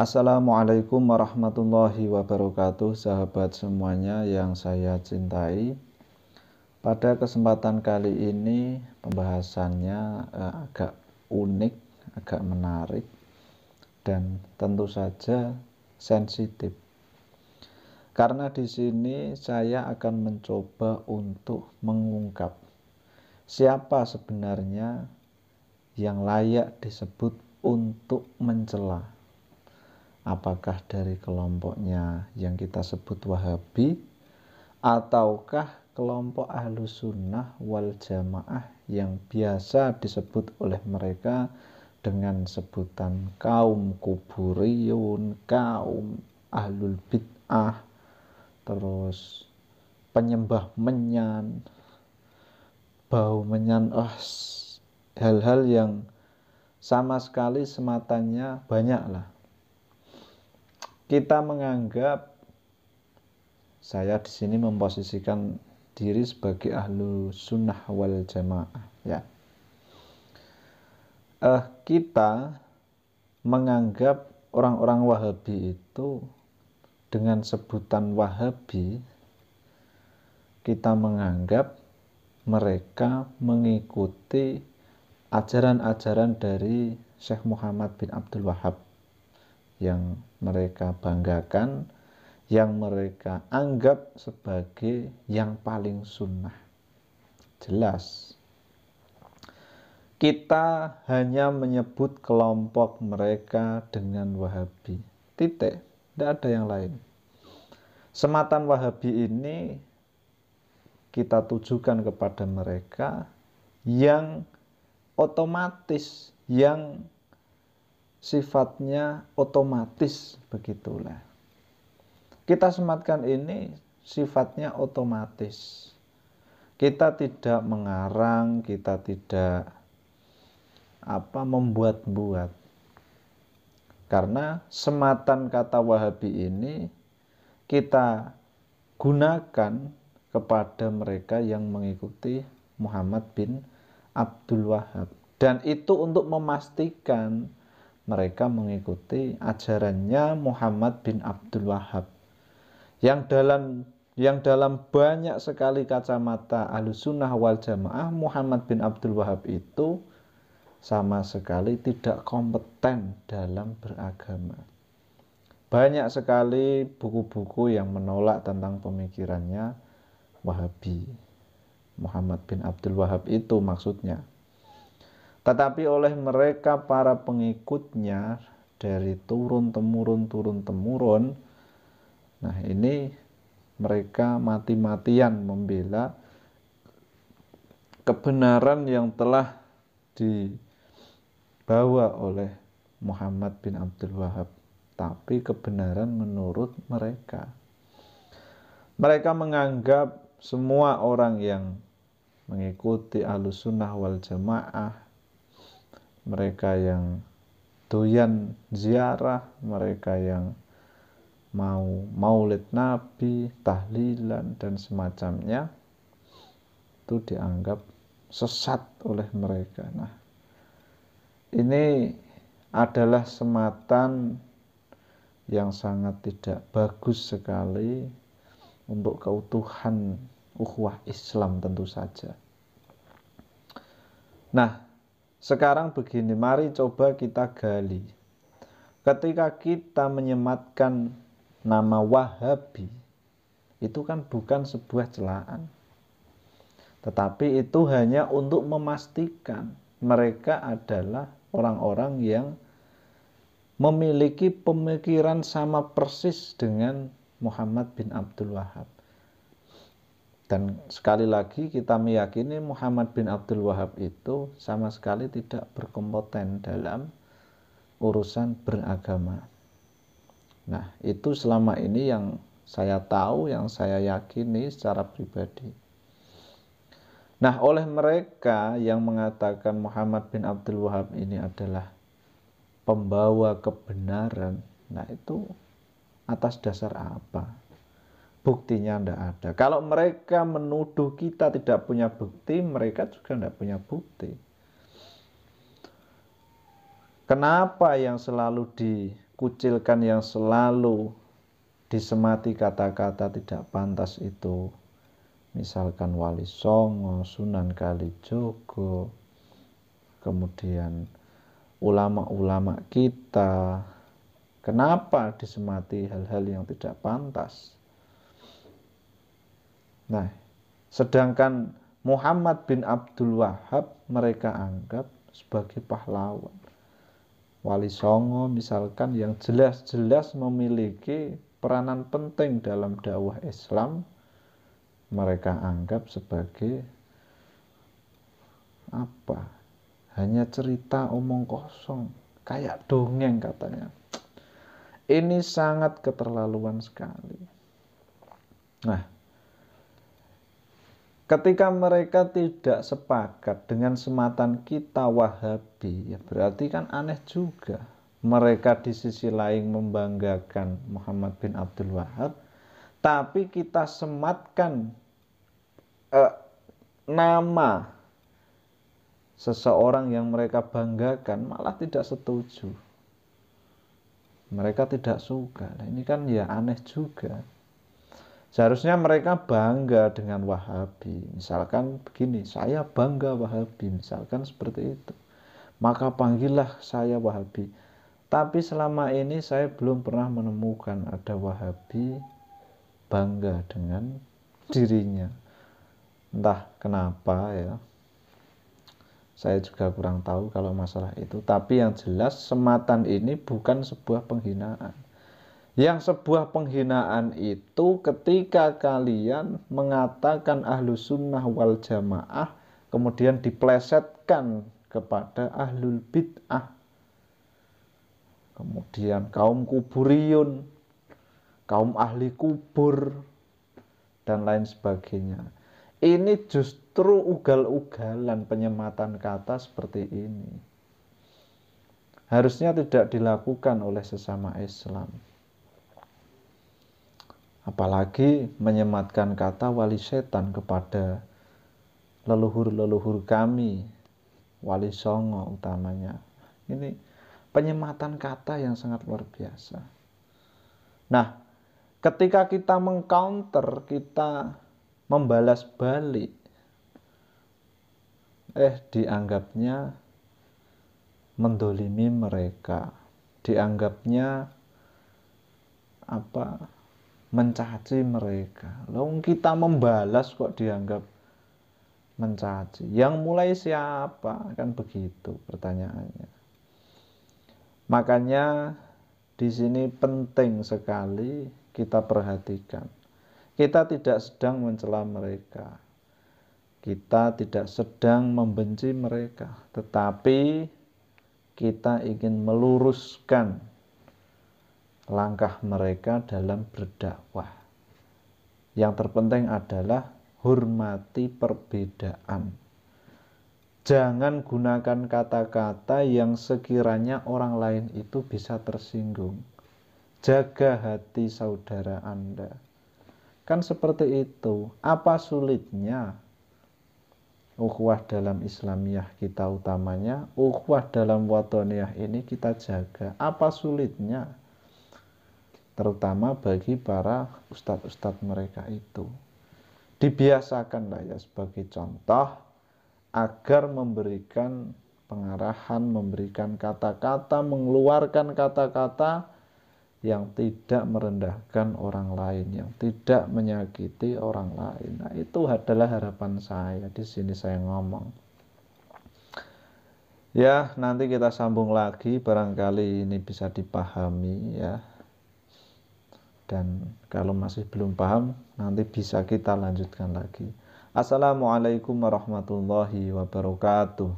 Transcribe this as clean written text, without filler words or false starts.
Assalamualaikum warahmatullahi wabarakatuh, sahabat semuanya yang saya cintai. Pada kesempatan kali ini pembahasannya agak unik, agak menarik, dan tentu saja sensitif. Karena di sini saya akan mencoba untuk mengungkap siapa sebenarnya yang layak disebut untuk mencela. Apakah dari kelompoknya yang kita sebut Wahabi, ataukah kelompok Ahlus Sunnah wal Jamaah yang biasa disebut oleh mereka dengan sebutan kaum kuburiyun, kaum ahlul bid'ah, terus penyembah menyan, bau menyan, hal-hal yang sama sekali sematanya banyaklah. Kita menganggap, saya di sini memposisikan diri sebagai ahlu sunnah wal jamaah, ya. Kita menganggap orang-orang Wahabi itu dengan sebutan Wahabi, kita menganggap mereka mengikuti ajaran-ajaran dari Syekh Muhammad bin Abdul Wahab yang mereka banggakan, yang mereka anggap sebagai yang paling sunnah. Jelas, kita hanya menyebut kelompok mereka dengan Wahabi, titik, tidak ada yang lain. Sematan Wahabi ini kita tujukan kepada mereka yang otomatis, yang sifatnya otomatis, begitulah. Kita sematkan ini sifatnya otomatis. Kita tidak mengarang, kita tidak membuat-buat. Karena sematan kata Wahabi ini kita gunakan kepada mereka yang mengikuti Muhammad bin Abdul Wahab. Dan itu untuk memastikan mereka mengikuti ajarannya Muhammad bin Abdul Wahab, yang dalam banyak sekali kacamata Ahlus Sunnah wal Jamaah, Muhammad bin Abdul Wahab itu sama sekali tidak kompeten dalam beragama. Banyak sekali buku-buku yang menolak tentang pemikirannya Wahabi, Muhammad bin Abdul Wahab itu maksudnya. Tetapi oleh mereka para pengikutnya dari turun-temurun, nah ini mereka mati-matian membela kebenaran yang telah dibawa oleh Muhammad bin Abdul Wahab. Tapi kebenaran menurut mereka. Mereka menganggap semua orang yang mengikuti Ahlus Sunnah wal Jamaah, mereka yang doyan ziarah, mereka yang mau maulid Nabi, tahlilan, dan semacamnya, itu dianggap sesat oleh mereka. Nah, ini adalah sematan yang sangat tidak bagus sekali untuk keutuhan ukhuwah Islam tentu saja. Nah, sekarang begini, mari coba kita gali. Ketika kita menyematkan nama Wahabi, itu kan bukan sebuah celaan, tetapi itu hanya untuk memastikan mereka adalah orang-orang yang memiliki pemikiran sama persis dengan Muhammad bin Abdul Wahab. Dan sekali lagi kita meyakini Muhammad bin Abdul Wahab itu sama sekali tidak berkompeten dalam urusan beragama. Nah, itu selama ini yang saya tahu, yang saya yakini secara pribadi. Nah, oleh mereka yang mengatakan Muhammad bin Abdul Wahab ini adalah pembawa kebenaran, nah itu atas dasar apa? Buktinya tidak ada. Kalau mereka menuduh kita tidak punya bukti, mereka juga tidak punya bukti. Kenapa yang selalu dikucilkan, yang selalu disemati kata-kata tidak pantas itu? Misalkan Wali Songo, Sunan Kalijogo, kemudian ulama-ulama kita. Kenapa disemati hal-hal yang tidak pantas? Nah, sedangkan Muhammad bin Abdul Wahab mereka anggap sebagai pahlawan. Wali Songo misalkan yang jelas-jelas memiliki peranan penting dalam dakwah Islam, mereka anggap sebagai apa? Hanya cerita omong kosong, kayak dongeng katanya. Ini sangat keterlaluan sekali. Nah, ketika mereka tidak sepakat dengan sematan kita Wahabi, ya berarti kan aneh juga. Mereka di sisi lain membanggakan Muhammad bin Abdul Wahab, tapi kita sematkan nama seseorang yang mereka banggakan malah tidak setuju. Mereka tidak suka. Nah, ini kan ya aneh juga. Seharusnya mereka bangga dengan Wahabi. Misalkan begini, saya bangga Wahabi, misalkan seperti itu. Maka panggillah saya Wahabi. Tapi selama ini saya belum pernah menemukan ada Wahabi bangga dengan dirinya. Entah kenapa ya. Saya juga kurang tahu kalau masalah itu. Tapi yang jelas sematan ini bukan sebuah penghinaan. Yang sebuah penghinaan itu ketika kalian mengatakan ahlu sunnah wal jamaah, kemudian diplesetkan kepada ahlul bid'ah, kemudian kaum kuburiyun, kaum ahli kubur, dan lain sebagainya. Ini justru ugal-ugalan penyematan kata seperti ini. Harusnya tidak dilakukan oleh sesama Islam. Apalagi menyematkan kata wali setan kepada leluhur-leluhur kami, Wali Songo utamanya. Ini penyematan kata yang sangat luar biasa. Nah, ketika kita mengcounter, kita membalas balik, dianggapnya mendolimi mereka, dianggapnya mencaci mereka. Lalu kita membalas kok dianggap mencaci. Yang mulai siapa? Kan begitu pertanyaannya. Makanya di sini penting sekali kita perhatikan. Kita tidak sedang mencela mereka. Kita tidak sedang membenci mereka, tetapi kita ingin meluruskan langkah mereka dalam berdakwah. Yang terpenting adalah hormati perbedaan. Jangan gunakan kata-kata yang sekiranya orang lain itu bisa tersinggung. Jaga hati saudara Anda. Kan seperti itu. Apa sulitnya? Ukhuwah dalam Islamiyah kita utamanya, ukhuwah dalam watoniyah ini kita jaga. Apa sulitnya? Terutama bagi para ustadz-ustadz mereka itu. Dibiasakanlah ya sebagai contoh agar memberikan pengarahan, memberikan kata-kata, mengeluarkan kata-kata yang tidak merendahkan orang lain, yang tidak menyakiti orang lain. Nah, itu adalah harapan saya. Di sini saya ngomong. Ya, nanti kita sambung lagi, barangkali ini bisa dipahami ya. Dan kalau masih belum paham, nanti bisa kita lanjutkan lagi. Assalamualaikum warahmatullahi wabarakatuh.